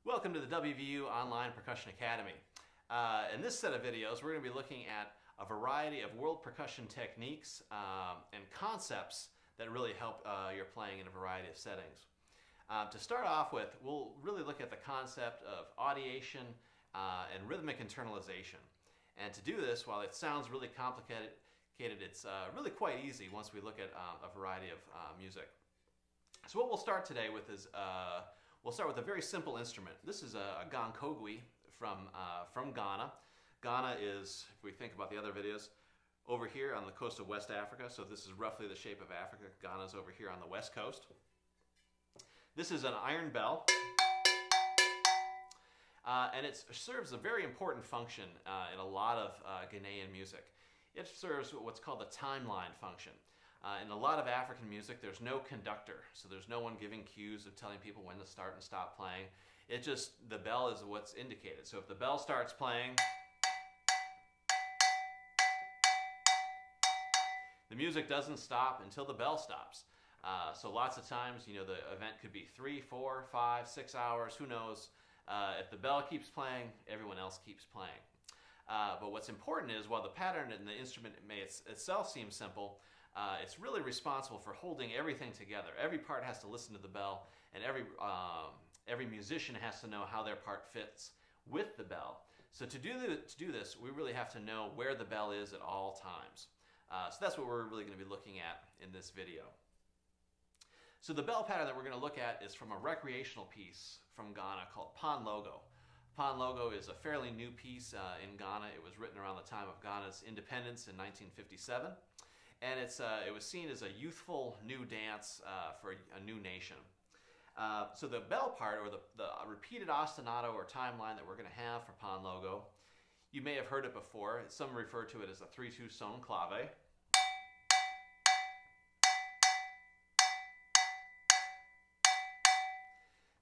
Welcome to the WVU Online Percussion Academy. In this set of videos, we're going to be looking at a variety of world percussion techniques and concepts that really help your playing in a variety of settings. To start off with, we'll really look at the concept of audiation and rhythmic internalization. And to do this, while it sounds really complicated, it's really quite easy once we look at a variety of music. So what we'll start today with is we'll start with a very simple instrument. This is a gongkogui from Ghana. Ghana is, if we think about the other videos, over here on the coast of West Africa. So this is roughly the shape of Africa. Ghana's over here on the west coast. This is an iron bell. And it serves a very important function in a lot of Ghanaian music. It serves what's called the timeline function. In a lot of African music, there's no conductor, so there's no one giving cues of telling people when to start and stop playing. It just, the bell is what's indicated. So if the bell starts playing, the music doesn't stop until the bell stops. So lots of times, you know, the event could be 3, 4, 5, 6 hours, who knows. If the bell keeps playing, everyone else keeps playing. But what's important is, while the pattern and the instrument may itself seem simple, it's really responsible for holding everything together. Every part has to listen to the bell, and every musician has to know how their part fits with the bell. So to do this, we really have to know where the bell is at all times. So that's what we're really going to be looking at in this video. So the bell pattern that we're going to look at is from a recreational piece from Ghana called Pan Logo. Pan Logo is a fairly new piece in Ghana. It was written around the time of Ghana's independence in 1957. And it was seen as a youthful new dance for a new nation. So the bell part, or the repeated ostinato or timeline that we're going to have for Pan Logo, you may have heard it before. Some refer to it as a 3/2 son clave.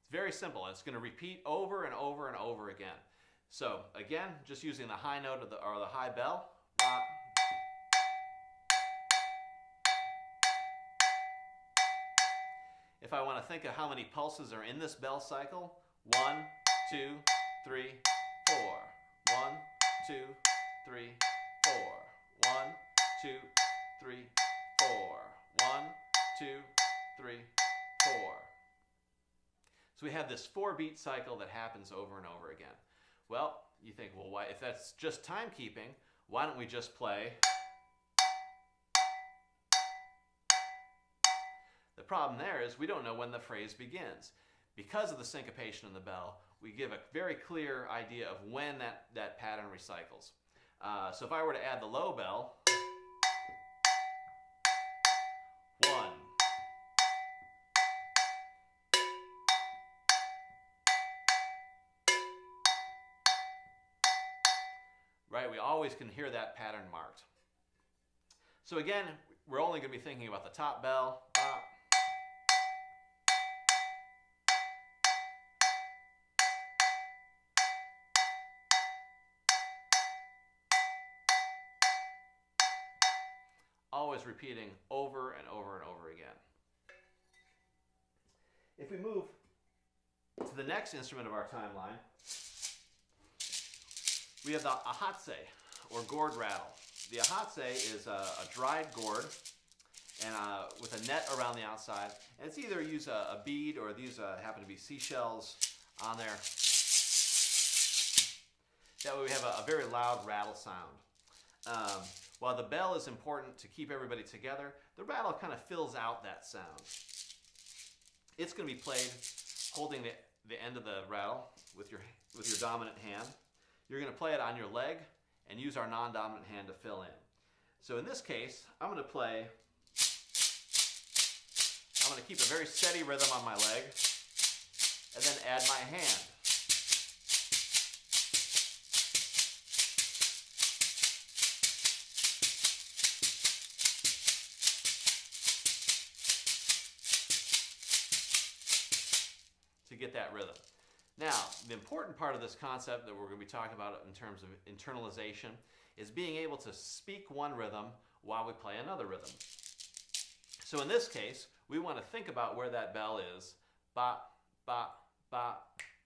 It's very simple. It's going to repeat over and over and over again. So again, just using the high note or the high bell. If I want to think of how many pulses are in this bell cycle, 1, 2, 3, 4. 1, 2, 3, 4. 1, 2, 3, 4. 1, 2, 3, 4. So we have this 4-beat cycle that happens over and over again. Well, you think, well, why, if that's just timekeeping, why don't we just play? The problem there is we don't know when the phrase begins. Because of the syncopation in the bell, we give a very clear idea of when that pattern recycles. So if I were to add the low bell, 1. Right, we always can hear that pattern marked. So again, we're only going to be thinking about the top bell. Always repeating over and over and over again. If we move to the next instrument of our timeline, we have the ahatse, or gourd rattle. The ahatse is a dried gourd and with a net around the outside. And it's either use a bead, or these happen to be seashells on there. That way we have a very loud rattle sound. While the bell is important to keep everybody together, the rattle kind of fills out that sound. It's going to be played holding the end of the rattle with your dominant hand. You're going to play it on your leg and use our non-dominant hand to fill in. So in this case, I'm going to keep a very steady rhythm on my leg and then add my hand. To get that rhythm. Now, the important part of this concept that we're going to be talking about in terms of internalization is being able to speak one rhythm while we play another rhythm. So in this case, we want to think about where that bell is. Ba, ba, ba,